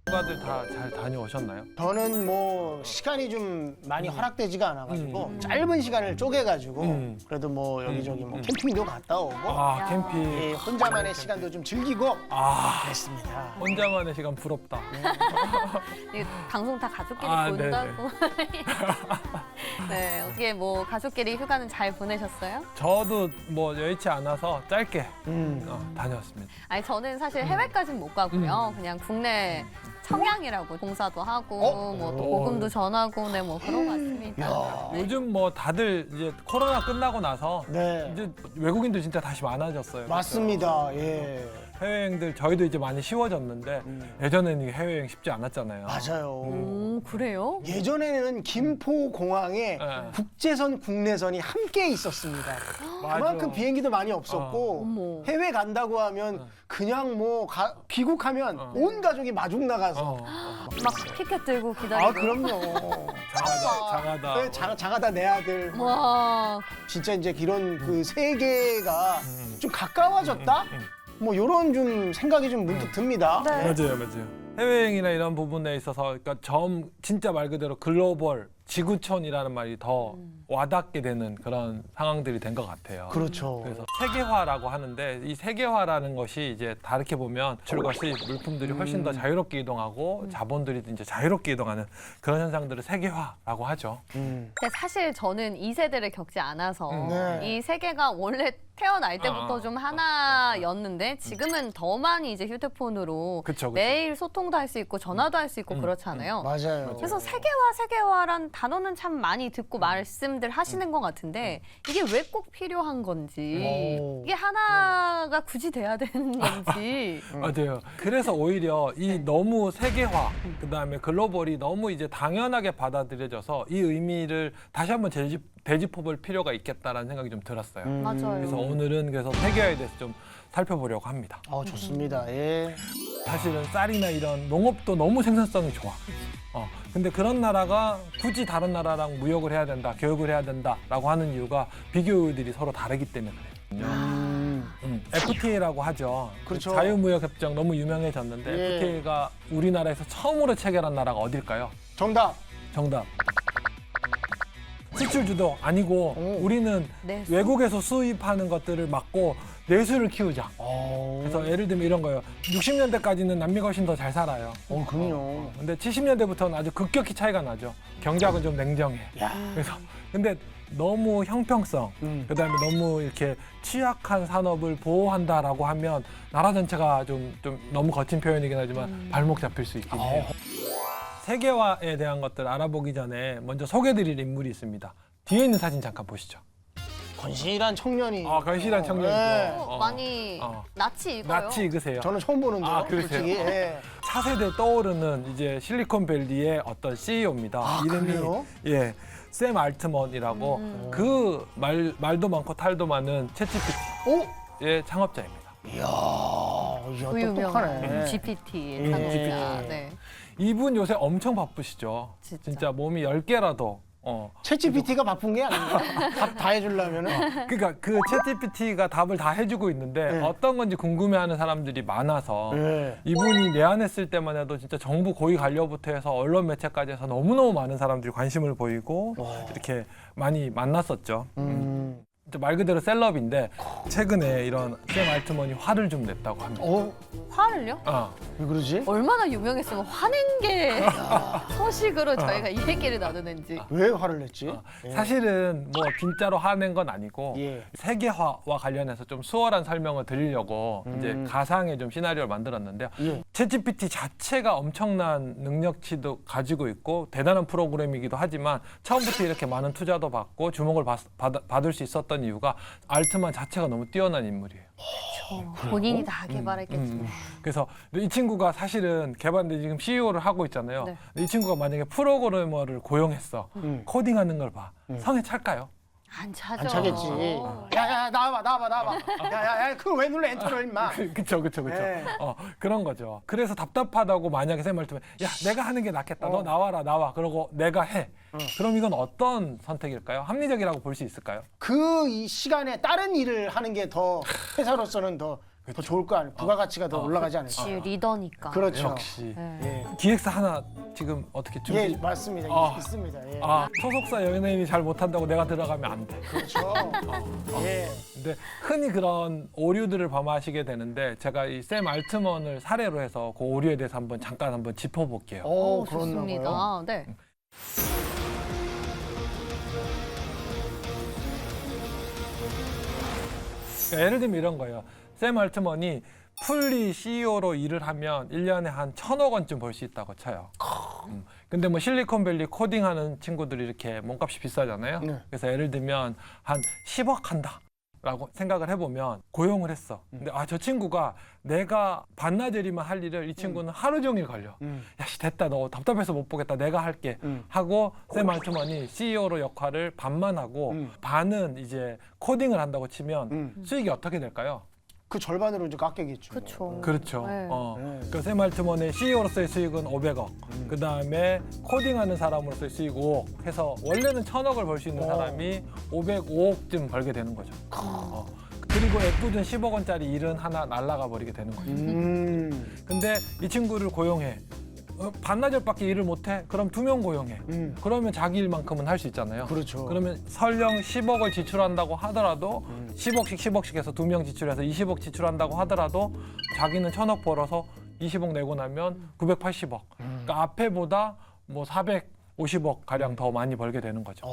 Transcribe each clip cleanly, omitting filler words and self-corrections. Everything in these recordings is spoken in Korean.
휴가들 다 잘 다녀오셨나요? 저는 뭐 시간이 좀 많이 허락되지가 않아가지고 짧은 시간을 쪼개가지고 그래도 뭐 여기저기 뭐 캠핑도 갔다 오고 아, 캠핑. 예, 혼자만의 시간도 좀 즐기고 아, 그랬습니다. 혼자만의 시간 부럽다. 이 방송 다 가족끼리 아, 본다고. 네, 어떻게 뭐 가족끼리 휴가는 잘 보내셨어요? 저도 뭐 여의치 않아서 짧게 음. 다녀왔습니다. 아니 저는 사실 해외까지는 못 가고요. 그냥 국내 청양이라고 봉사도 하고 뭐 또 복음도 전하고 네 뭐 그런 것 같습니다. 네. 요즘 뭐 다들 이제 코로나 끝나고 나서 네. 이제 외국인들 진짜 다시 많아졌어요. 맞습니다. 예. 해외여행들 저희도 이제 많이 쉬워졌는데 예전에는 이게 해외여행 쉽지 않았잖아요. 맞아요. 오 그래요? 예전에는 김포 공항에 네. 국제선, 국내선이 함께 있었습니다. 그만큼 비행기도 많이 없었고 어머. 해외 간다고 하면 그냥 뭐 귀국하면 온 가족이 마중 나가서 막 피켓 들고 기다리고. 아 그럼요. 장하다. 네, 장하다 내 아들. 와 진짜 이제 이런 그 세계가 좀 가까워졌다? 뭐 이런 좀 생각이 좀 문득 듭니다. 네. 맞아요, 맞아요. 해외여행이나 이런 부분에 있어서 그러니까 진짜 말 그대로 글로벌 지구촌이라는 말이 더 와닿게 되는 그런 상황들이 된 것 같아요. 그렇죠. 그래서 세계화라고 하는데 이 세계화라는 것이 이제 다르게 보면 출과 수입 물품들이 훨씬 더 자유롭게 이동하고 자본들이 이제 자유롭게 이동하는 그런 현상들을 세계화라고 하죠. 근데 사실 저는 이 세대를 겪지 않아서 네. 이 세계가 원래 태어날 때부터 좀 하나였는데 지금은 더 많이 이제 휴대폰으로 그쵸, 그쵸. 매일 소통도 할 수 있고 전화도 할 수 있고 그렇잖아요. 맞아요. 그래서 세계화란 단어는 참 많이 듣고 말씀들 하시는 것 같은데 이게 왜 꼭 필요한 건지 오. 이게 하나가 굳이 돼야 되는 건지 맞아요. 그래서 오히려 이 너무 세계화, 그다음에 글로벌이 너무 이제 당연하게 받아들여져서 이 의미를 다시 한번 되짚어볼 필요가 있겠다라는 생각이 좀 들었어요. 맞아요. 그래서 오늘은 그래서 세계화에 대해서 좀 살펴보려고 합니다. 좋습니다. 예. 사실은 쌀이나 이런 농업도 너무 생산성이 좋아. 근데 그런 나라가 굳이 다른 나라랑 무역을 해야 된다, 교역을 해야 된다라고 하는 이유가 비교율들이 서로 다르기 때문에 그래요. FTA라고 하죠. 그렇죠. 자유무역협정 너무 유명해졌는데 예. FTA가 우리나라에서 처음으로 체결한 나라가 어딜까요? 정답. 정답. 수출주도 아니고 우리는 내수? 외국에서 수입하는 것들을 막고 내수를 키우자. 그래서 예를 들면 이런 거예요. 60년대까지는 남미가 훨씬 더 잘 살아요. 그럼요. 근데 70년대부터는 아주 급격히 차이가 나죠. 경제학은 좀 냉정해. 그래서 근데 너무 형평성, 그다음에 너무 이렇게 취약한 산업을 보호한다라고 하면 나라 전체가 좀 너무 거친 표현이긴 하지만 발목 잡힐 수 있긴 해요. 세계화에 대한 것들 알아보기 전에 먼저 소개드릴 인물이 있습니다. 뒤에 있는 사진 잠깐 보시죠. 건실한 청년이. 건실한 청년이죠. 네. 많이 어. 낯이 익어요. 낯이 익으세요. 저는 처음 보는데요. 그러세요? 솔직히. 예. 차세대 떠오르는 이제 실리콘밸리의 어떤 CEO입니다. 그래요? 예, 샘 알트먼이라고 그 말도 많고 탈도 많은 챗GPT의 창업자입니다. 이야, 그 똑똑하네. 유명한 GPT 예. 창업자. 네. 이분 요새 엄청 바쁘시죠. 진짜. 몸이 10개라도. 챗GPT가 바쁜 게 아닌가? 답 다 해주려면은. 그러니까 그 챗GPT가 답을 다 해주고 있는데 어떤 건지 궁금해하는 사람들이 많아서 네. 이분이 내한했을 때만 해도 진짜 정부 고위 관료부터 해서 언론 매체까지 해서 너무너무 많은 사람들이 관심을 보이고 이렇게 많이 만났었죠. 말 그대로 셀럽인데 최근에 이런 샘 알트먼이 화를 좀 냈다고 합니다. 화를요? 왜 그러지? 얼마나 유명했으면 화낸 게 소식으로 저희가 이 얘기를 나누는지. 왜 화를 냈지? 사실은 뭐 진짜로 화낸 건 아니고 예. 세계화와 관련해서 좀 수월한 설명을 드리려고 이제 가상의 좀 시나리오를 만들었는데요. 예. 챗GPT 자체가 엄청난 능력치도 가지고 있고 대단한 프로그램이기도 하지만 처음부터 이렇게 많은 투자도 받고 주목을 받을 수 있었던 이유가 알트만 자체가 너무 뛰어난 인물이에요. 본인이 다 개발했겠지만. 그래서 이 친구가 사실은 개발인데 지금 CEO를 하고 있잖아요. 네. 이 친구가 만약에 프로그래머를 고용했어. 코딩하는 걸 봐. 성에 찰까요? 안 차죠. 안 차겠지. 야야 나와봐. 야야야 그걸 왜 눌러 엔터를 임마. 그쵸. 네. 그런 거죠. 그래서 답답하다고 만약에 샘 말투면 야 내가 하는 게 낫겠다. 너 나와. 그러고 내가 해. 그럼 이건 어떤 선택일까요? 합리적이라고 볼 수 있을까요? 그 이 시간에 다른 일을 하는 게 더 회사로서는 더 더 좋을 거 아니에요. 부가가치가 더 올라가지 않을까. 역시 리더니까. 그렇죠. 역시. 네. 예. 기획사 하나 지금 어떻게 준비? 예, 맞습니다. 아. 있습니다. 예. 소속사 연예인이 잘 못한다고 내가 들어가면 안 돼. 그렇죠. 예. 근데 흔히 그런 오류들을 범하시게 되는데 제가 이 샘 알트먼을 사례로 해서 그 오류에 대해서 한번 잠깐 짚어볼게요. 오, 좋습니다. 그렇나봐요. 네. 그러니까 예를 들면 이런 거예요. 샘 알트먼이 풀리 CEO로 일을 하면 1년에 한 1,000억 원쯤 벌 수 있다고 쳐요. 근데 뭐 실리콘밸리 코딩하는 친구들이 이렇게 몸값이 비싸잖아요. 네. 그래서 예를 들면 한 10억 한다. 라고 생각을 해보면 고용을 했어. 근데 저 친구가 내가 반나절 일만 할 일을 이 친구는 하루 종일 걸려. 야씨 됐다 너 답답해서 못 보겠다 내가 할게 하고 샘 알트먼이 CEO로 역할을 반만 하고 반은 이제 코딩을 한다고 치면 수익이 어떻게 될까요? 그 절반으로 이제 깎이겠죠. 그렇죠. 그렇죠. 네. 그샘 알트먼의 CEO로서의 수익은 500억. 그 다음에 코딩하는 사람으로서의 수익 5억. 해서 원래는 1,000억을 벌 수 있는 사람이 505억쯤 벌게 되는 거죠. 그리고 애꿎은 10억 원짜리 일은 하나 날라가 버리게 되는 거죠. 근데 이 친구를 고용해. 반나절밖에 일을 못해? 그럼 2명 고용해. 그러면 자기 일만큼은 할 수 있잖아요. 그렇죠. 그러면 설령 10억을 지출한다고 하더라도 10억씩 해서 2명 지출해서 20억 지출한다고 하더라도 자기는 1,000억 벌어서 20억 내고 나면 980억. 그러니까 앞에보다 뭐 450억 가량 더 많이 벌게 되는 거죠.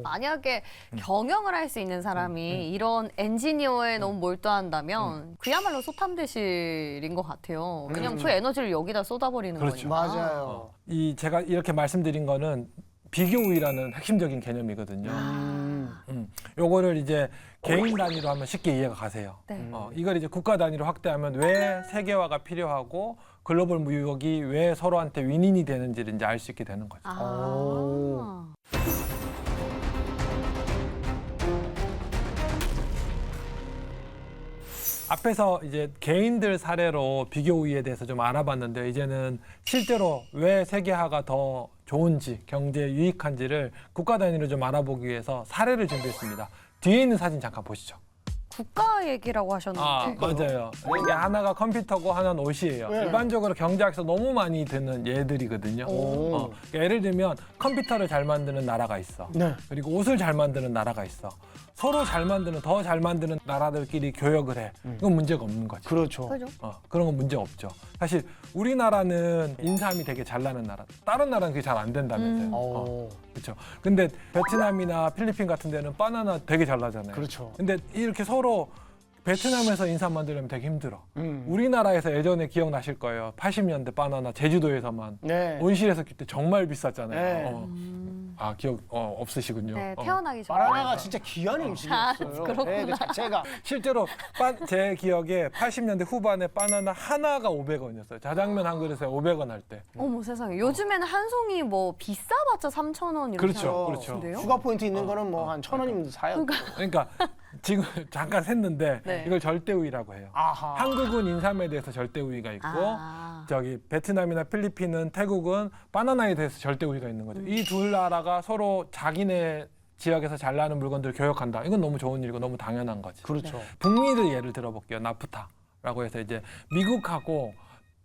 만약에 경영을 할 수 있는 사람이 이런 엔지니어에 너무 몰두한다면 그야말로 소탐대실인 것 같아요. 왜냐면 그 에너지를 여기다 쏟아버리는 그렇죠. 거니까. 맞아요. 제가 이렇게 말씀드린 거는 비교 우위라는 핵심적인 개념이거든요. 요거를 이제 개인 단위로 하면 쉽게 이해가 가세요. 네. 이걸 이제 국가 단위로 확대하면 왜 세계화가 필요하고 글로벌 무역이 왜 서로한테 윈윈이 되는지를 이제 알 수 있게 되는 거죠. 앞에서 이제 개인들 사례로 비교 우위에 대해서 좀 알아봤는데 이제는 실제로 왜 세계화가 더 좋은지 경제에 유익한지를 국가 단위로 좀 알아보기 위해서 사례를 준비했습니다. 뒤에 있는 사진 잠깐 보시죠. 국가 얘기라고 하셨는데. 맞아요. 이게 하나가 컴퓨터고 하나는 옷이에요. 네. 일반적으로 경제학에서 너무 많이 듣는 예들이거든요. 그러니까 예를 들면 컴퓨터를 잘 만드는 나라가 있어. 네. 그리고 옷을 잘 만드는 나라가 있어. 서로 잘 만드는 더 잘 만드는 나라들끼리 교역을 해. 이건 문제가 없는 거지. 그렇죠. 그죠? 그런 건 문제 없죠. 사실 우리나라는 인삼이 되게 잘 나는 나라. 다른 나라는 그게 잘 안 된다면서요. 그렇죠. 근데 베트남이나 필리핀 같은 데는 바나나 되게 잘 나잖아요. 그렇죠. 근데 이렇게 서로 베트남에서 인삼 만들려면 되게 힘들어. 우리나라에서 예전에 기억나실 거예요. 80년대 바나나 제주도에서만 네. 온실에서 낄 때 정말 비쌌잖아요. 네. 기억 없으시군요. 네, 태어나기 전에. 바나나가 진짜 귀한 음식이었어요. 그렇구나. 네, 그 자체가. 실제로 제 기억에 80년대 후반에 바나나 하나가 500원이었어요. 자장면 한 그릇에 500원 할 때. 어머 세상에. 요즘에는 한 송이 뭐 비싸봤자 3,000원 이렇게 그렇죠, 하는 그렇죠. 건데요? 휴가 포인트 있는 거는 뭐 한 1,000원이면 사요. 그러니까 지금 잠깐 샜는데 네. 이걸 절대우위라고 해요. 아하. 한국은 인삼에 대해서 절대우위가 있고 아. 저기 베트남이나 필리핀은 태국은 바나나에 대해서 절대우위가 있는 거죠. 이 둘 나라가 서로 자기네 지역에서 잘 나는 물건들을 교역한다. 이건 너무 좋은 일이고 너무 당연한 거지. 그렇죠. 북미를 예를 들어볼게요. 나프타라고 해서 이제 미국하고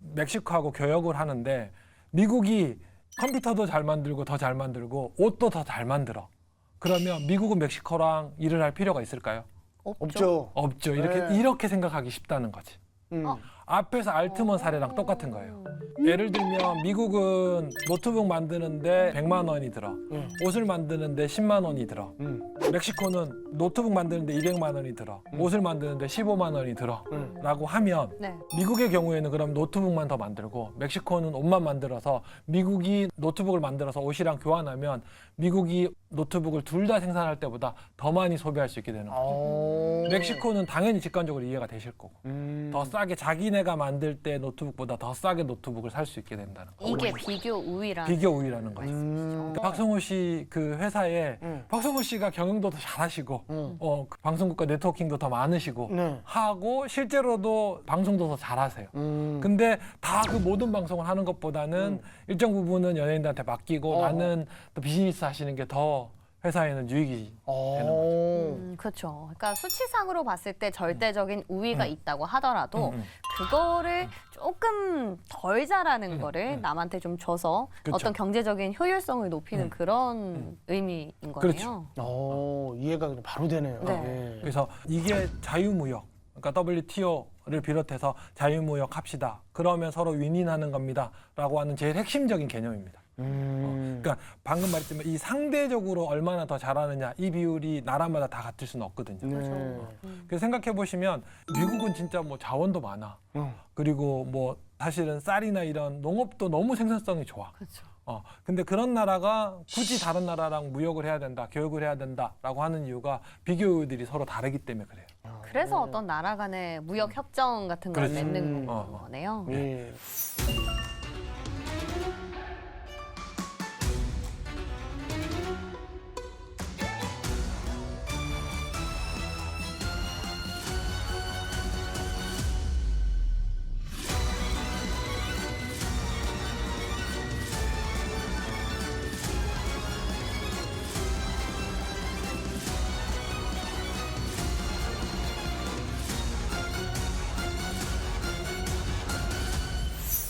멕시코하고 교역을 하는데 미국이 컴퓨터도 잘 만들고 더 잘 만들고 옷도 더 잘 만들어. 그러면 미국은 멕시코랑 일을 할 필요가 있을까요? 없죠. 없죠. 네. 이렇게 생각하기 쉽다는 거지. 앞에서 알트먼 사례랑 똑같은 거예요. 예를 들면 미국은 노트북 만드는데 100만 원이 들어. 옷을 만드는데 10만 원이 들어. 멕시코는 노트북 만드는데 200만 원이 들어. 옷을 만드는데 15만 원이 들어. 라고 하면 네. 미국의 경우에는 그럼 노트북만 더 만들고 멕시코는 옷만 만들어서 미국이 노트북을 만들어서 옷이랑 교환하면 미국이 노트북을 둘 다 생산할 때보다 더 많이 소비할 수 있게 되는 거죠. 멕시코는 당연히 직관적으로 이해가 되실 거고 더 싸게 자기네가 만들 때 노트북보다 더 싸게 노트북을 살 수 있게 된다는 거죠. 이게 비교 우위라는. 비교 우위라는 거죠. 그러니까 박성호 씨 그 회사에 박성호 씨가 경영도 더 잘하시고 그 방송국과 네트워킹도 더 많으시고 네. 하고 실제로도 방송도 더 잘하세요. 근데 다 그 모든 방송을 하는 것보다는 일정 부분은 연예인들한테 맡기고 나는 또 비즈니스 하시는 게 더 회사에는 유익이 되는 거죠. 그렇죠. 그러니까 수치상으로 봤을 때 절대적인 우위가 있다고 하더라도 음. 그거를 조금 덜 잘하는 거를 남한테 좀 줘서 그쵸. 어떤 경제적인 효율성을 높이는 그런 의미인 거네요. 그렇죠. 이해가 그냥 바로 되네요. 네. 예. 그래서 이게 자유무역, 그러니까 WTO를 비롯해서 자유무역 합시다. 그러면 서로 윈윈하는 겁니다.라고 하는 제일 핵심적인 개념입니다. 그러니까 방금 말했지만 이 상대적으로 얼마나 더 잘하느냐 이 비율이 나라마다 다 같을 수는 없거든요. 네. 그래서 생각해 보시면 미국은 진짜 뭐 자원도 많아. 그리고 뭐 사실은 쌀이나 이런 농업도 너무 생산성이 좋아. 그렇죠. 근데 그런 나라가 굳이 다른 나라랑 무역을 해야 된다, 교역을 해야 된다라고 하는 이유가 비교율들이 서로 da르기 때문에 그래요. 그래서 어떤 나라 간의 무역 협정 같은 걸 그렇지. 맺는 거네요. 예.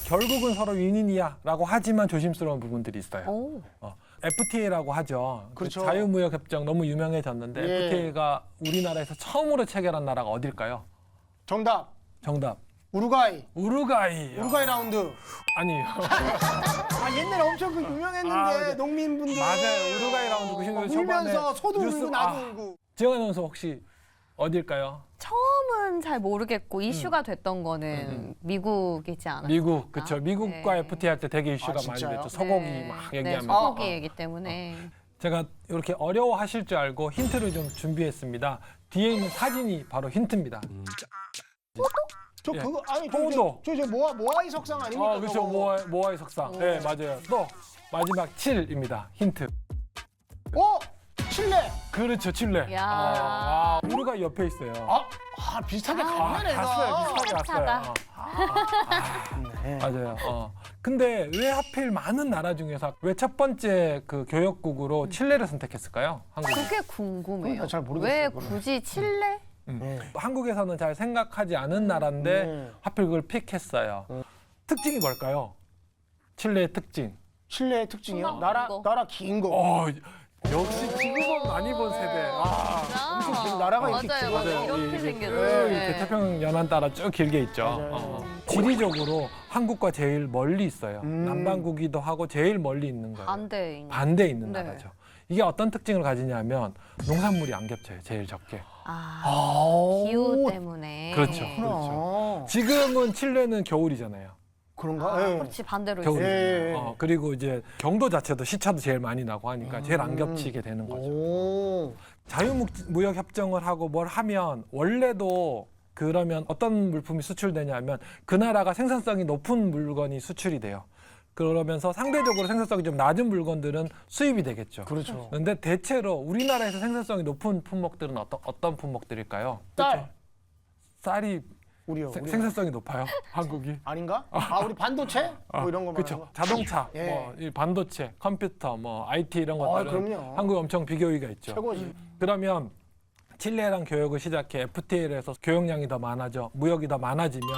결국은 서로 윈윈이야라고 하지만 조심스러운 부분들이 있어요. 오. FTA라고 하죠. 그렇죠. 자유무역협정 너무 유명해졌는데 예. FTA가 우리나라에서 처음으로 체결한 나라가 어딜까요? 정답. 정답. 우루과이. 우루과이. 우루과이 라운드. 아니에요. 옛날에 엄청 그 유명했는데 네. 농민분들. 맞아요. 우루과이 라운드 90년대 초반에 울면서 소도 뉴스- 울고 나도 울고. 지영 아나운서 혹시 어딜까요? 처음은 잘 모르겠고 이슈가 됐던 거는 미국이지 않았어요? 미국, 그렇죠. 미국과 네. FTA 할 때 되게 이슈가 많이 진짜요? 됐죠. 소고기 네. 막 네, 얘기하면서. 소고기이기 때문에. 제가 이렇게 어려워하실 줄 알고 힌트를 좀 준비했습니다. 뒤에 있는 사진이 바로 힌트입니다. 저 예. 그거 아니 포도. 저 모아이 석상 아닙니까? 그렇죠. 저거? 모아이 석상. 네, 맞아요. 또 마지막 7입니다. 힌트. 칠레. 그렇죠, 칠레. 야. 우루과이 옆에 있어요. 비슷하게 가네 내가. 갔어요. 비슷하게 차다. 갔어요. 네. 맞아요. 근데 왜 하필 많은 나라 중에서 왜 첫 번째 그 교역국으로 칠레를 선택했을까요? 한국이. 그게 궁금해요. 그러니까 잘 모르겠어요, 왜 그거는. 굳이 칠레? 네. 한국에서는 잘 생각하지 않은 나라인데 네. 하필 그걸 픽했어요. 특징이 뭘까요? 칠레의 특징. 칠레의 특징이요? 긴 나라 거. 긴 거. 역시 지구본 많이 본 세대. 엄청 긴 나라가 이렇게 맞아요, 길어요. 맞아요. 이렇게 이- 생겼어요. 이렇게 태평양 연안 따라 쭉 길게 있죠. 맞아요. 지리적으로 한국과 제일 멀리 있어요. 남반구기도 하고 제일 멀리 있는 거예요. 반대에 있는 네. 나라죠. 이게 어떤 특징을 가지냐면 농산물이 안 겹쳐요. 제일 적게. 기후 때문에. 그렇죠. 그렇죠. 지금은 칠레는 겨울이잖아요. 그런가? 예. 그렇지 반대로 겨울이잖아요. 있어요. 예. 그리고 이제 경도 자체도 시차도 제일 많이 나고 하니까 제일 안 겹치게 되는 거죠. 오. 자유무역 협정을 하고 뭘 하면 원래도 그러면 어떤 물품이 수출되냐면 그 나라가 생산성이 높은 물건이 수출이 돼요. 그러면서 상대적으로 생산성이 좀 낮은 물건들은 수입이 되겠죠. 그렇죠. 그런데 대체로 우리나라에서 생산성이 높은 품목들은 어떤 품목들일까요? 쌀. 쌀이 우리요. 생산성이 높아요. 한국이. 아닌가? 우리 반도체? 뭐 이런 거 말하는 그렇죠. 거? 자동차, 예. 뭐 이 반도체, 컴퓨터, 뭐 IT 이런 것들은 그럼요. 한국에 엄청 비교율가 있죠. 최고지. 그러면 칠레랑 교역을 시작해 FTA를 해서 교역량이 더 많아져 무역이 더 많아지면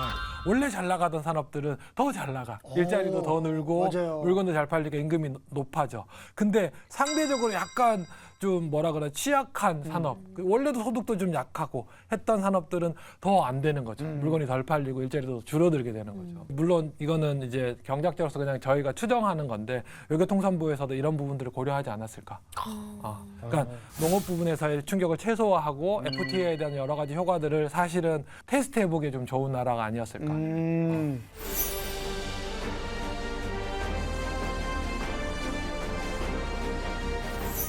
원래 잘 나가던 산업들은 더 잘 나가 일자리도 더 늘고 맞아요. 물건도 잘 팔리니까 임금이 높아져. 근데 상대적으로 약간 좀 뭐라 그래 취약한 산업 원래도 소득도 좀 약하고 했던 산업들은 더 안 되는 거죠. 물건이 덜 팔리고 일자리도 줄어들게 되는 거죠. 물론 이거는 이제 경제학자로서 그냥 저희가 추정하는 건데 외교통상부에서도 이런 부분들을 고려하지 않았을까. 그러니까 농업 부분에서의 충격을 최소화하고 FTA에 대한 여러 가지 효과들을 사실은 테스트해보기에 좀 좋은 나라가 아니었을까.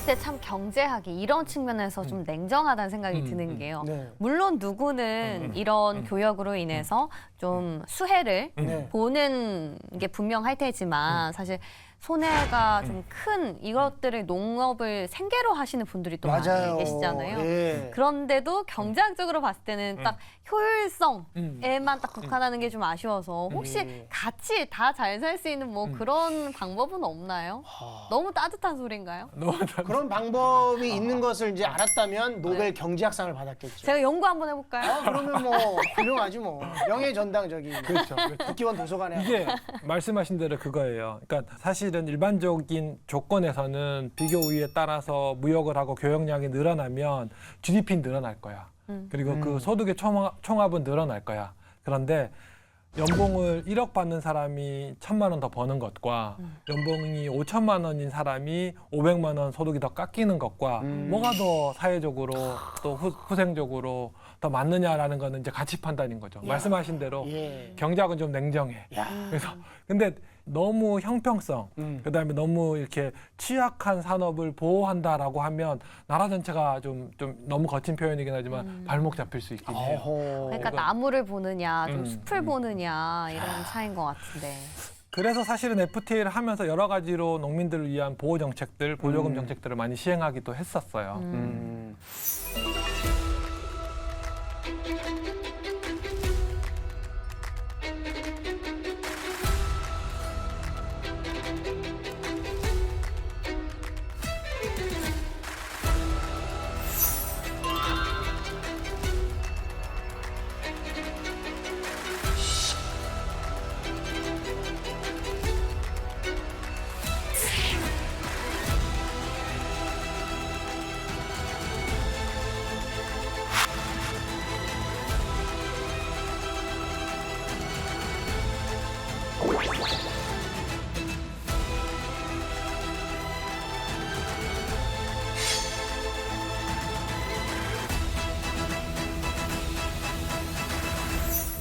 근데 참 경제학이 이런 측면에서 좀 냉정하다는 생각이 드는 게요. 네. 물론 누구는 이런 교역으로 인해서 좀 수혜를 네. 보는 게 분명할 테지만 사실 손해가 좀 큰 이것들을 농업을 생계로 하시는 분들이 또 많이 맞아요. 계시잖아요. 예. 그런데도 경제학적으로 봤을 때는 딱 효율성에만 딱 국한하는 게 좀 아쉬워서 혹시 같이 다 잘 살 수 있는 뭐 그런 방법은 없나요? 너무 따뜻한 소리인가요? 그런 방법이 있는 것을 이제 알았다면 노벨 경제학상을 받았겠죠. 제가 연구 한번 해볼까요? 그러면 뭐 훌륭하지 뭐. 명예전당적인. 그렇죠. 국기원 도서관에. 이게 말씀하신 대로 그거예요. 그러니까 사실은 일반적인 조건에서는 비교 우위에 따라서 무역을 하고 교역량이 늘어나면 GDP는 늘어날 거야. 그리고 그 소득의 총합은 늘어날 거야. 그런데 연봉을 1억 받는 사람이 1,000만 원 더 버는 것과 연봉이 5천만 원인 사람이 500만 원 소득이 더 깎이는 것과 뭐가 더 사회적으로 또 후생적으로 더 맞느냐라는 거는 이제 가치 판단인 거죠. 말씀하신 대로 예. 경제학은 좀 냉정해. 그래서 근데 너무 형평성, 그다음에 너무 이렇게 취약한 산업을 보호한다라고 하면 나라 전체가 좀 너무 거친 표현이긴 하지만 발목 잡힐 수 있긴 해요. 그러니까 나무를 보느냐, 좀 숲을 보느냐 이런 차이인 것 같은데. 그래서 사실은 FTA를 하면서 여러 가지로 농민들을 위한 보호 정책들, 보조금 정책들을 많이 시행하기도 했었어요.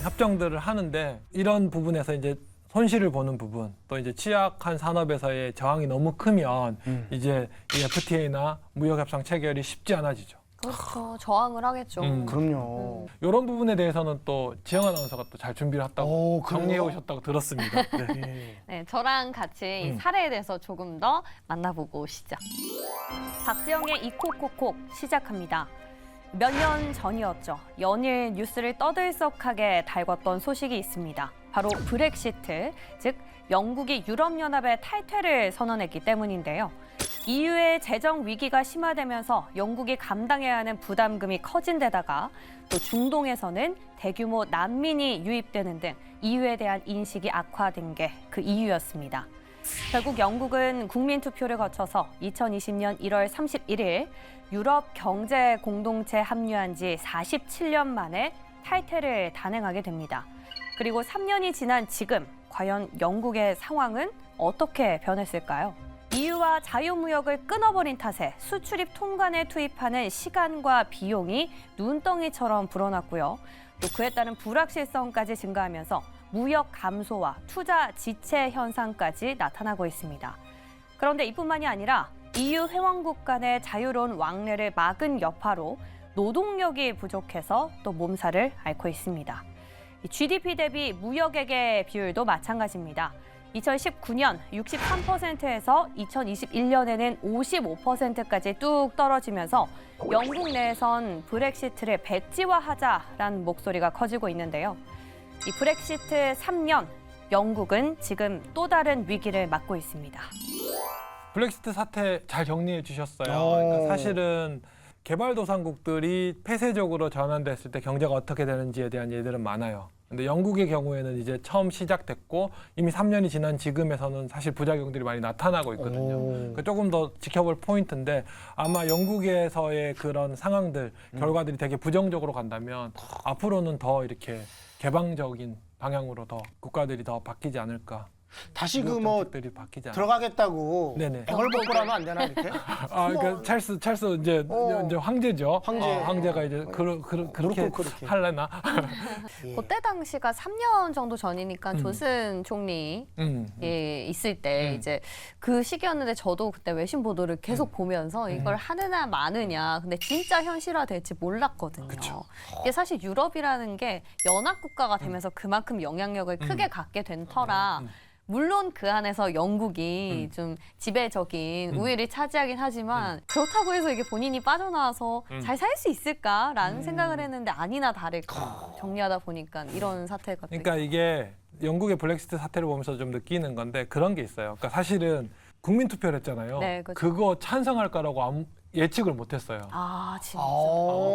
협정들을 하는데 이런 부분에서 이제 손실을 보는 부분, 또 이제 취약한 산업에서의 저항이 너무 크면 이제 이 FTA나 무역협상 체결이 쉽지 않아지죠. 그렇죠. 저항을 하겠죠. 그럼요. 이런 부분에 대해서는 또 지영 아나운서가 또 잘 준비를 했다고 그래요? 정리해 오셨다고 들었습니다. 네. 예. 네, 저랑 같이 이 사례에 대해서 조금 더 만나보고 오시죠. 박지영의 이콕콕콕 시작합니다. 몇 년 전이었죠. 연일 뉴스를 떠들썩하게 달궜던 소식이 있습니다. 바로 브렉시트, 즉 영국이 유럽연합의 탈퇴를 선언했기 때문인데요. EU의 재정 위기가 심화되면서 영국이 감당해야 하는 부담금이 커진 데다가 또 중동에서는 대규모 난민이 유입되는 등 EU에 대한 인식이 악화된 게 그 이유였습니다. 결국 영국은 국민투표를 거쳐서 2020년 1월 31일 유럽 경제 공동체에 합류한 지 47년 만에 탈퇴를 단행하게 됩니다. 그리고 3년이 지난 지금 과연 영국의 상황은 어떻게 변했을까요? EU와 자유무역을 끊어버린 탓에 수출입 통관에 투입하는 시간과 비용이 눈덩이처럼 불어났고요. 또 그에 따른 불확실성까지 증가하면서 무역 감소와 투자 지체 현상까지 나타나고 있습니다. 그런데 이뿐만이 아니라 EU 회원국 간의 자유로운 왕래를 막은 여파로 노동력이 부족해서 또 몸살을 앓고 있습니다. GDP 대비 무역액의 비율도 마찬가지입니다. 2019년 63%에서 2021년에는 55%까지 뚝 떨어지면서 영국 내에선 브렉시트를 백지화하자라는 목소리가 커지고 있는데요. 이 브렉시트 3년, 영국은 지금 또 다른 위기를 맞고 있습니다. 브렉시트 사태 잘 정리해 주셨어요. 그러니까 사실은 개발도상국들이 폐쇄적으로 전환됐을 때 경제가 어떻게 되는지에 대한 예들은 많아요. 근데 영국의 경우에는 이제 처음 시작됐고 이미 3년이 지난 지금에서는 사실 부작용들이 많이 나타나고 있거든요. 그러니까 조금 더 지켜볼 포인트인데 아마 영국에서의 그런 상황들, 결과들이 되게 부정적으로 간다면 앞으로는 더 이렇게 개방적인 방향으로 더 국가들이 더 바뀌지 않을까. 다시 그 뭐 들이 바뀌지 않을까. 들어가겠다고 네네. 애걸복걸하면 안 되나 이렇게? 그러니까 찰스 이제 황제죠. 황제. 황제가 이제 그렇게 무릎 꿇고 할래나. 그때 당시가 3년 정도 전이니까 조슨 총리 있을 때 이제 그 시기였는데 저도 그때 외신 보도를 계속 보면서 이걸 하느냐 마느냐 근데 진짜 현실화될지 몰랐거든요. 그쵸. 이게 사실 유럽이라는 게 연합 국가가 되면서 그만큼 영향력을 크게 갖게 된 터라 물론 그 안에서 영국이 좀 지배적인 우위를 차지하긴 하지만 그렇다고 해서 이게 본인이 빠져나와서 잘 살 수 있을까라는 생각을 했는데 아니나 다를까 정리하다 보니까 이런 사태가 또 그러니까 이게 영국의 블랙시트 사태를 보면서 좀 느끼는 건데 그런 게 있어요. 그러니까 사실은 국민 투표를 했잖아요. 네, 그렇죠. 그거 찬성할 거라고 아무 예측을 못했어요. 아 진짜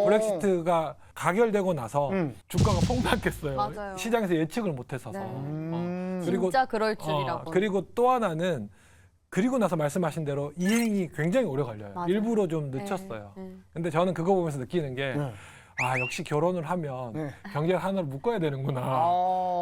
브렉시트가 가결되고 나서 주가가 폭락했어요. 맞아요. 시장에서 예측을 못했어서. 네. 그리고 진짜 그럴 줄이라고. 그리고 또 하나는 그리고 나서 말씀하신 대로 이행이 굉장히 오래 걸려요. 맞아요. 일부러 좀 늦췄어요. 근데 저는 그거 보면서 느끼는 게 아, 역시 결혼을 하면 경제를 하나로 묶어야 되는구나.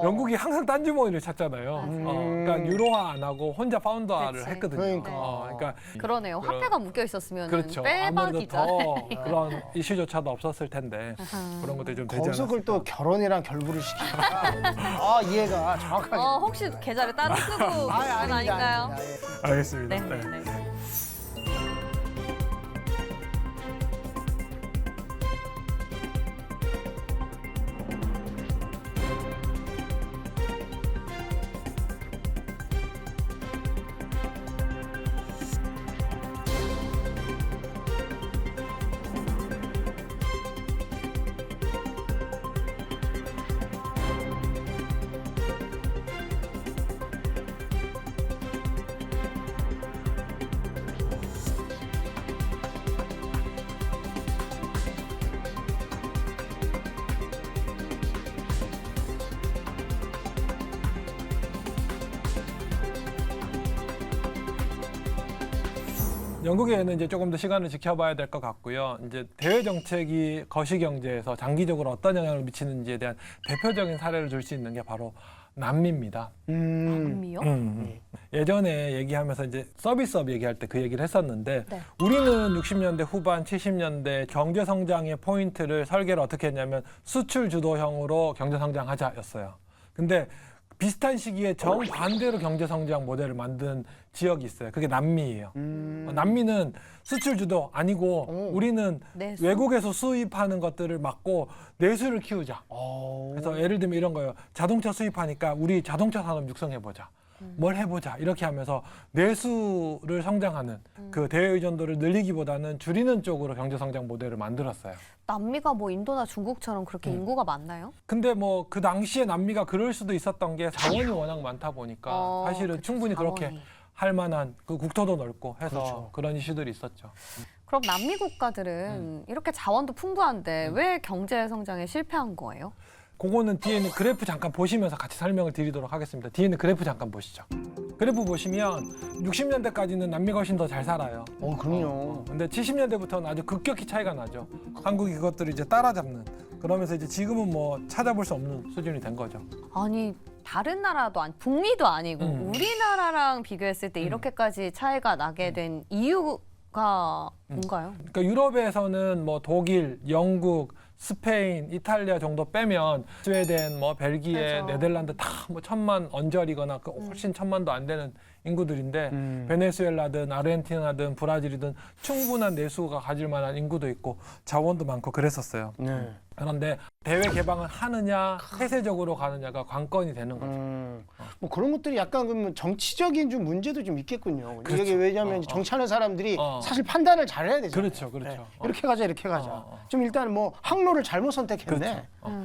영국이 항상 딴주머니를 찾잖아요. 그러니까 유로화 안 하고 혼자 파운드화를 그치. 했거든요. 그러니까. 그러네요. 화폐가 묶여 있었으면 그렇죠. 아무래도 빼박이죠. 더 그런 이슈조차도 없었을 텐데 그런 것들이 좀 되지 거기서 그걸 않았을까. 또 결혼이랑 결부를 시키니까 이해가 정확하게. 혹시 계좌를 따로 쓰고 그런 건 아닌가요? 아닙니다. 예. 알겠습니다. 네, 네, 네. 영국에는 이제 조금 더 시간을 지켜봐야 될 것 같고요. 이제 대외 정책이 거시 경제에서 장기적으로 어떤 영향을 미치는지에 대한 대표적인 사례를 들 수 있는 게 바로 남미입니다. 남미요? 예전에 얘기하면서 이제 서비스업 얘기할 때 그 얘기를 했었는데 네. 우리는 60년대 후반, 70년대 경제 성장의 포인트를 설계를 어떻게 했냐면 수출 주도형으로 경제 성장하자였어요. 근데 비슷한 시기에 정반대로 경제 성장 모델을 만든 지역이 있어요. 그게 남미예요. 남미는 수출 주도 아니고 우리는 내수? 외국에서 수입하는 것들을 막고 내수를 키우자. 그래서 예를 들면 이런 거예요. 자동차 수입하니까 우리 자동차 산업 육성해보자. 뭘 해보자. 이렇게 하면서 내수를 성장하는 그 대외 의존도를 늘리기보다는 줄이는 쪽으로 경제 성장 모델을 만들었어요. 남미가 뭐 인도나 중국처럼 그렇게 인구가 많나요? 근데 뭐 그 당시에 남미가 그럴 수도 있었던 게 자원이 워낙 많다 보니까 사실은 그쵸, 충분히 그렇게 자원이. 할 만한 그 국토도 넓고 해서 그렇죠. 그런 이슈들이 있었죠. 그럼 남미 국가들은 이렇게 자원도 풍부한데 왜 경제 성장에 실패한 거예요? 그거는 뒤에 있는 그래프 잠깐 보시면서 같이 설명을 드리도록 하겠습니다. 뒤에 있는 그래프 잠깐 보시죠. 그래프 보시면 60년대까지는 남미가 훨씬 더 잘 살아요. 그럼요. 근데 70년대부터는 아주 급격히 차이가 나죠. 한국이 그것들을 이제 따라잡는. 그러면서 이제 지금은 뭐 찾아볼 수 없는 수준이 된 거죠. 아니 다른 나라도 아니 북미도 아니고 우리나라랑 비교했을 때 이렇게까지 차이가 나게 된 이유가 뭔가요? 그러니까 유럽에서는 뭐 독일, 영국, 스페인, 이탈리아 정도 빼면 스웨덴, 뭐 벨기에, 그렇죠. 네덜란드 다 뭐 1000만 언저리거나 그 훨씬 1000만도 안 되는 인구들인데 베네수엘라든 아르헨티나든 브라질이든 충분한 내수가 가질 만한 인구도 있고 자원도 많고 그랬었어요. 네. 그런데 대외 개방을 하느냐 폐쇄적으로 가느냐가 관건이 되는 거죠. 뭐 그런 것들이 약간 그러면 정치적인 좀 문제도 좀 있겠군요. 그렇죠. 이게 왜냐하면 이제 정치하는 사람들이 어. 사실 판단을 잘해야 되잖아요. 그렇죠, 그렇죠. 이렇게 가자, 이렇게 가자. 어. 좀 일단 뭐 항로를 잘못 선택했네. 그렇죠.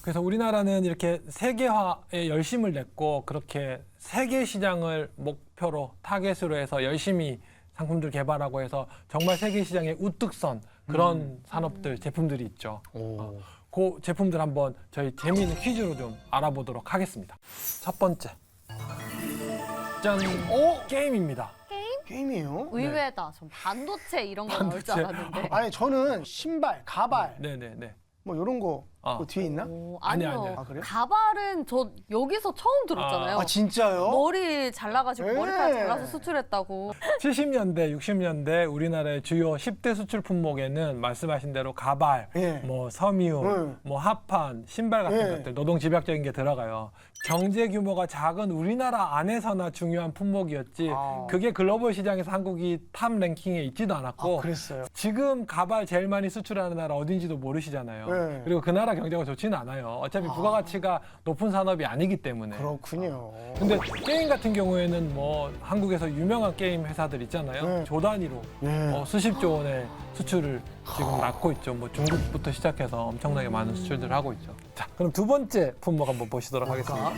그래서 우리나라는 이렇게 세계화에 열심을 냈고 그렇게 세계 시장을 목표로 타겟으로 해서 열심히 상품들 개발하고 해서 정말 세계 시장에 우뚝 선 그런 산업들, 제품들이 있죠. 그 제품들 한번 저희 재미있는 퀴즈로 좀 알아보도록 하겠습니다. 첫 번째. 짠! 게임입니다. 게임이에요? 의외다. 전 반도체 이런 거 나올 줄 반도체. 알았는데. 아니 저는 신발, 가발 네네네. 뭐 이런 거 그 뒤에 있나? 아니야, 아니요. 아니야. 아, 그래요? 가발은 저 여기서 처음 들었잖아요. 아 진짜요? 머리 잘라가지고 네. 머리카락 잘라서 수출했다고. 70년대, 60년대 우리나라의 주요 10대 수출 품목에는 말씀하신 대로 가발, 예. 뭐 섬유, 네. 뭐 합판, 신발 같은 예. 것들, 노동 집약적인 게 들어가요. 경제 규모가 작은 우리나라 안에서나 중요한 품목이었지. 아. 그게 글로벌 시장에서 한국이 탑 랭킹에 있지도 않았고. 그랬어요. 지금 가발 제일 많이 수출하는 나라 어딘지도 모르시잖아요. 네. 그리고 그 나라 경제가 좋지는 않아요. 어차피 부가가치가 높은 산업이 아니기 때문에. 그렇군요. 근데 게임 같은 경우에는 뭐 한국에서 유명한 게임 회사들 있잖아요. 네. 조 단위로 네. 수십조 원의 수출을 지금 낳고 있죠. 뭐 중국부터 시작해서 엄청나게 많은 수출들을 하고 있죠. 자, 그럼 두 번째 품목 한번 보시도록 하겠습니다.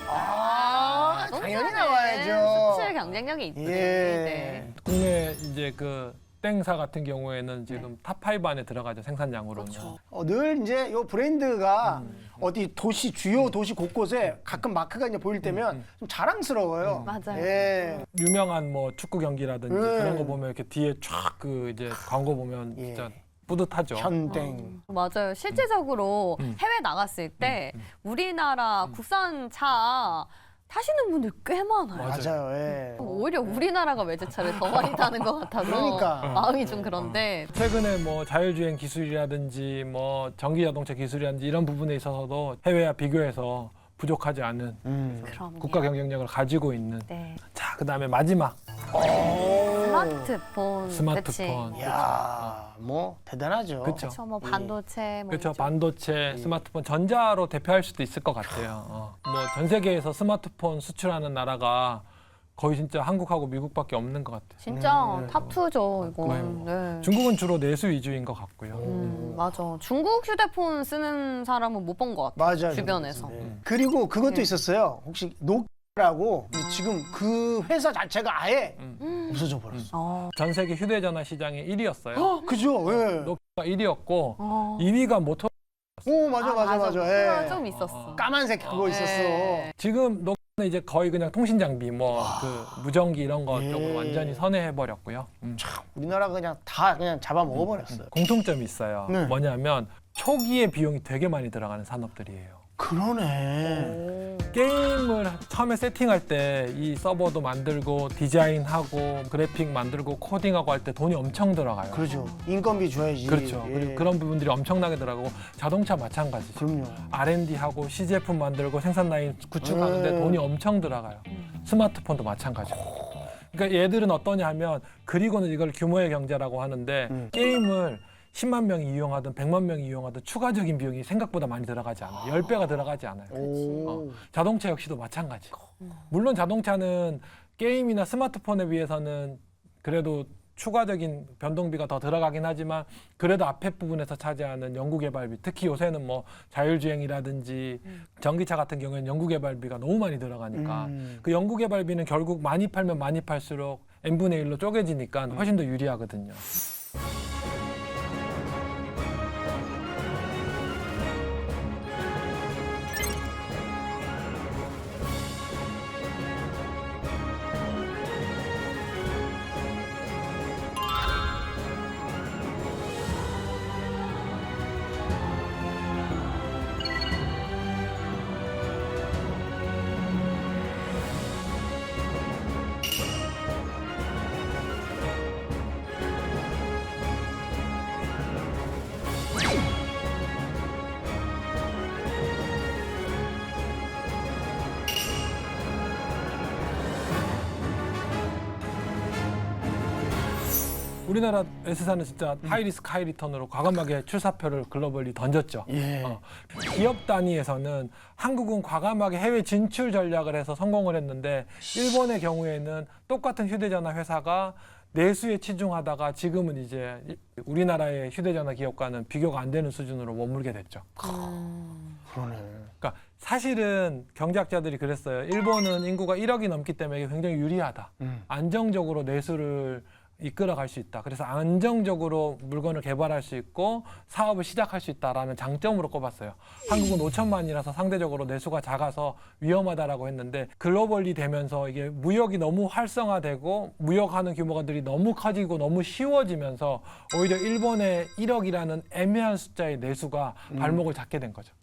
아, 당연히 나와야죠. 수출 경쟁력이 있지. 예. 네. 국내 이제 그 땡사 같은 경우에는 지금 탑5 안에 들어가죠. 생산량으로는. 늘 이제 요 브랜드가 어디 도시 주요 도시 곳곳에 가끔 마크가 이제 보일 때면 좀 자랑스러워요. 맞아요. 예. 유명한 뭐 축구 경기라든지 그런 거 보면 이렇게 뒤에 쫙 그 이제 광고 보면 예. 진짜 뿌듯하죠. 현땡. 맞아요. 실제적으로 해외 나갔을 때 우리나라 국산 차 타시는 분들 꽤 많아요. 맞아요. 예. 오히려 우리나라가 외제차를 더 많이 타는 것 같아서 그러니까. 마음이 좀 그런데 최근에 뭐 자율주행 기술이라든지 뭐 전기 자동차 기술이라든지 이런 부분에 있어서도 해외와 비교해서 부족하지 않은 그럼요. 국가 경쟁력을 가지고 있는. 네. 자, 그다음에 마지막 스마트폰. 스마트폰. 야, 뭐 대단하죠. 그쵸. 그렇죠. 뭐 반도체. 뭐 그렇죠. 이쪽. 반도체, 스마트폰, 전자로 대표할 수도 있을 것 같아요. 뭐 전 세계에서 스마트폰 수출하는 나라가 거의 진짜 한국하고 미국밖에 없는 것 같아요. 진짜 탑2죠, 이건. 거의 뭐. 네. 중국은 주로 내수 위주인 것 같고요. 맞아. 중국 휴대폰 쓰는 사람은 못 본 것 같아요. 맞아요. 주변에서. 네. 그리고 그것도 있었어요. 혹시 노키아라고 근데 지금 그 회사 자체가 아예 없어져 버렸어. 전 세계 휴대전화 시장의 1위였어요. 그죠? 예. 노키아가 1위였고 어. 2위가 모토. 오, 맞아. 그거 예. 좀 있었어. 까만색 그거 있었어. 네. 지금 노키아는 이제 거의 그냥 통신 장비, 뭐 그 무전기 이런 거 예. 쪽으로 완전히 선회해 버렸고요. 우리나라가 그냥 다 그냥 잡아 먹어 버렸어요. 공통점이 있어요. 네. 뭐냐면 초기에 비용이 되게 많이 들어가는 산업들이에요. 그러네. 게임을 처음에 세팅할 때 이 서버도 만들고 디자인하고 그래픽 만들고 코딩하고 할 때 돈이 엄청 들어가요. 그렇죠. 인건비 줘야지. 그렇죠. 예. 그리고 그런 부분들이 엄청나게 들어가고 자동차 마찬가지죠. 그럼요. R&D하고 시제품 만들고 생산 라인 구축하는데 돈이 엄청 들어가요. 스마트폰도 마찬가지고. 그러니까 얘들은 어떠냐 하면 그리고는 이걸 규모의 경제라고 하는데 게임을 10만 명이 이용하든 100만 명이 이용하든 추가적인 비용이 생각보다 많이 들어가지 않아요. 10배가 들어가지 않아요. 오. 자동차 역시도 마찬가지. 물론 자동차는 게임이나 스마트폰에 비해서는 그래도 추가적인 변동비가 더 들어가긴 하지만 그래도 앞에 부분에서 차지하는 연구개발비, 특히 요새는 뭐 자율주행이라든지 전기차 같은 경우에는 연구개발비가 너무 많이 들어가니까 그 연구개발비는 결국 많이 팔면 많이 팔수록 n분의 1로 쪼개지니까 훨씬 더 유리하거든요. 우리나라 S사는 진짜 하이리스크 하이리턴으로 과감하게 출사표를 글로벌리 던졌죠. 예. 기업 단위에서는 한국은 과감하게 해외 진출 전략을 해서 성공을 했는데 일본의 경우에는 똑같은 휴대전화 회사가 내수에 치중하다가 지금은 이제 우리나라의 휴대전화 기업과는 비교가 안 되는 수준으로 머물게 됐죠. 그러네. 그러니까 사실은 경제학자들이 그랬어요. 일본은 인구가 1억이 넘기 때문에 이게 굉장히 유리하다. 안정적으로 내수를 이끌어갈 수 있다. 그래서 안정적으로 물건을 개발할 수 있고 사업을 시작할 수 있다라는 장점으로 꼽았어요. 한국은 5천만이라서 상대적으로 내수가 작아서 위험하다라고 했는데 글로벌리 되면서 이게 무역이 너무 활성화되고 무역하는 규모가들이 너무 커지고 너무 쉬워지면서 오히려 일본의 1억이라는 애매한 숫자의 내수가 발목을 잡게 된 거죠.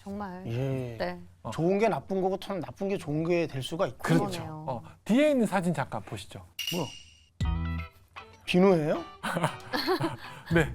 정말. 예. 네. 좋은 게 나쁜 거고 참 나쁜 게 좋은 게 될 수가 있고. 그러네요. 뒤에 있는 사진 잠깐 보시죠. 뭐야? 비누예요? 네.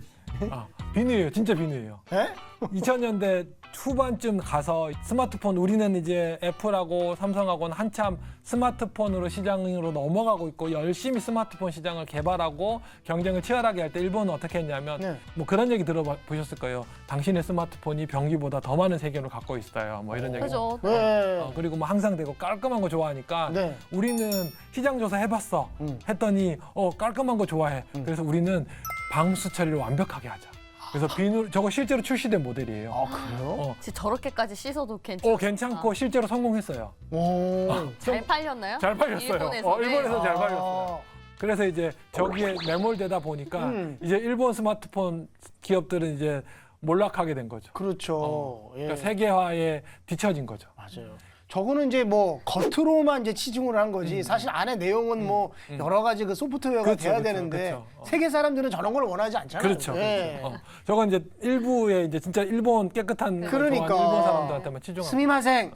비누예요. 진짜 비누예요. 예? 2000년대 후반쯤 가서 스마트폰 우리는 이제 애플하고 삼성하고는 한참 스마트폰으로 시장으로 넘어가고 있고 열심히 스마트폰 시장을 개발하고 경쟁을 치열하게 할 때 일본은 어떻게 했냐면 네. 뭐 그런 얘기 들어보셨을 거예요. 당신의 스마트폰이 변기보다 더 많은 세계를 갖고 있어요. 뭐 이런 얘기. 그죠. 네. 그리고 뭐 항상 되고 깔끔한 거 좋아하니까 네. 우리는 시장 조사 해봤어. 했더니 깔끔한 거 좋아해. 그래서 우리는 방수 처리를 완벽하게 하자. 그래서 비누 저거 실제로 출시된 모델이에요. 아, 그래요? 진짜 저렇게까지 씻어도 괜찮아. 괜찮고 실제로 성공했어요. 오. 잘 팔렸나요? 잘 팔렸어요. 일본에서 잘 팔렸어요. 그래서 이제 저기에 매몰되다 보니까 이제 일본 스마트폰 기업들은 이제 몰락하게 된 거죠. 그렇죠. 예. 그러니까 세계화에 뒤처진 거죠. 맞아요. 저거는 이제 뭐 겉으로만 이제 치중을 한 거지 사실 안에 내용은 뭐 여러 가지 그 소프트웨어가 그렇죠, 돼야 그렇죠, 되는데 그렇죠. 세계 사람들은 저런 걸 원하지 않잖아요. 그렇죠. 예. 그렇죠. 저건 이제 일부의 이제 진짜 일본 깨끗한 걸 그러니까. 좋아하는 일본 사람들한테만 치중한. 스미마생.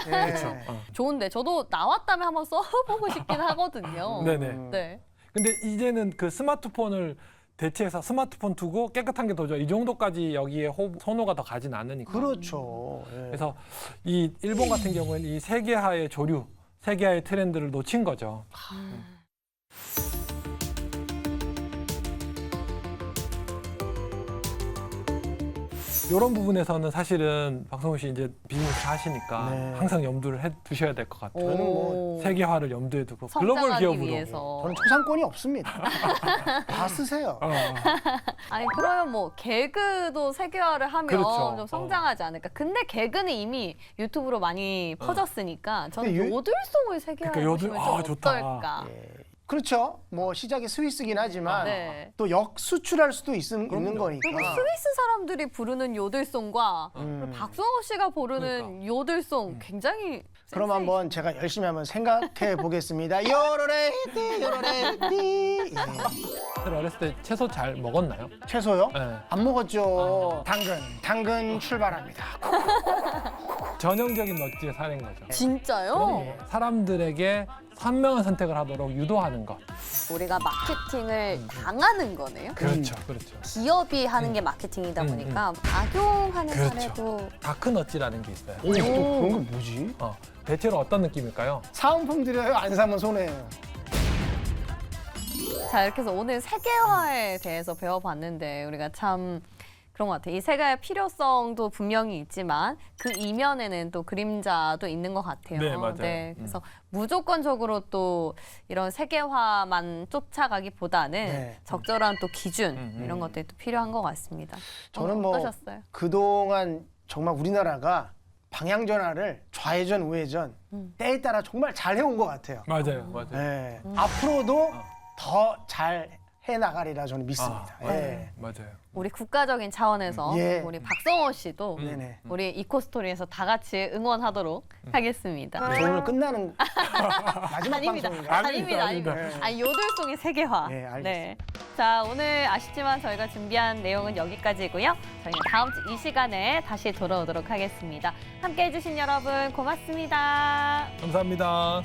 예. 그렇죠. 좋은데 저도 나왔다면 한번 써보고 싶긴 하거든요. 네네. 네. 근데 이제는 그 스마트폰을 대체해서 스마트폰 두고 깨끗한 게 더 좋아. 이 정도까지 여기에 선호가 더 가진 않으니까. 그렇죠. 예. 그래서 이 일본 같은 경우에는 이 세계화의 조류, 세계화의 트렌드를 놓친 거죠. 이런 부분에서는 사실은 박성호 씨 이제 비즈니스 하시니까 네. 항상 염두를 해 두셔야 될 것 같아요. 저는 뭐 세계화를 염두에 두고 글로벌 성장하기 기업으로. 위해서. 저는 초상권이 없습니다. 다 쓰세요. 아니 그러면 뭐 개그도 세계화를 하면 그렇죠. 좀 성장하지 않을까. 근데 개그는 이미 유튜브로 많이 퍼졌으니까 저는 근데 요들송을 세계화해 그러니까 보시면 요들- 좀 좋다. 어떨까. 예. 그렇죠. 뭐 시작이 스위스긴 하지만 네. 또 역수출할 수도 있는 거니까. 그리고 스위스 사람들이 부르는 요들송과 음. 그리고 박성호 씨가 부르는 그러니까. 요들송 굉장히 그럼 센스 한번 제가 열심히 한번 생각해 보겠습니다. 요로레이띠 요로레이띠. 예. 사실 어렸을 때 채소 잘 먹었나요? 채소요? 네. 안 먹었죠. 당근 출발합니다. 전형적인 넛지의 사례인 거죠. 진짜요? 사람들에게 현명한 선택을 하도록 유도하는 것. 우리가 마케팅을 당하는 거네요. 그렇죠, 그렇죠. 기업이 하는 게 마케팅이다 보니까 악용하는 그렇죠. 사례도 다크 넛지라는 게 있어요. 오, 또 그런 게 뭐지? 대체로 어떤 느낌일까요? 사은품 드려요? 안 사면 손해예요. 자, 이렇게 해서 오늘 세계화에 대해서 배워봤는데 우리가 참 그런 것 같아요. 이 세계화의 필요성도 분명히 있지만 그 이면에는 또 그림자도 있는 것 같아요. 네, 맞아요. 그래서 무조건적으로 또 이런 세계화만 쫓아가기보다는 네. 적절한 또 기준 이런 것들이 또 필요한 것 같습니다. 저는 뭐 어떠셨어요? 그동안 정말 우리나라가 방향 전환을 좌회전, 우회전 때에 따라 정말 잘 해온 것 같아요. 맞아요, 맞아요. 예. 앞으로도 더 잘 해나가리라 저는 믿습니다. 예. 네, 맞아요. 우리 국가적인 차원에서 예. 우리 박성호 씨도 네네. 우리 이코스토리에서 다 같이 응원하도록 하겠습니다. 저 오늘 끝나는 마지막 아닙니다. 방송인가요? 아닙니다. 아닙니다. 네. 아니, 요들송의 세계화. 네, 알겠습니다. 자, 오늘 아쉽지만 저희가 준비한 내용은 여기까지고요. 저희는 다음 주 이 시간에 다시 돌아오도록 하겠습니다. 함께 해주신 여러분 고맙습니다. 감사합니다.